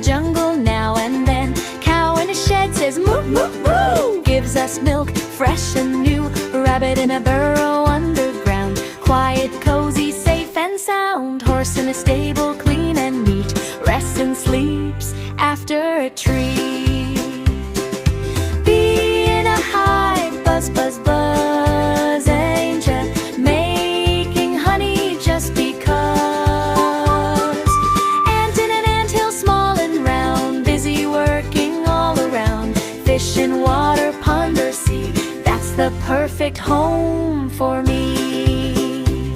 jungle now and then. Cow in a shed says moo moo moo, gives us milk fresh and new. Rabbit in a burrow underground, quiet, cozy, safe and sound. Horse in a stable, clean and neat, rests and sleeps after a tree. Bee in a hive, buzz buzz buzz, angel making honey just because. Ant in an anthill, small and round, busy working all around. Fish in water, pond or sea, that's the perfect home for me.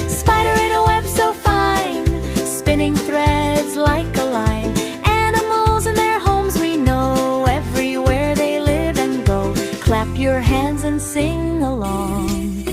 Spider in a web so fine, spinning threads like a line. Animals in their homes we know, everywhere they live and go. Clap your hands and sing along.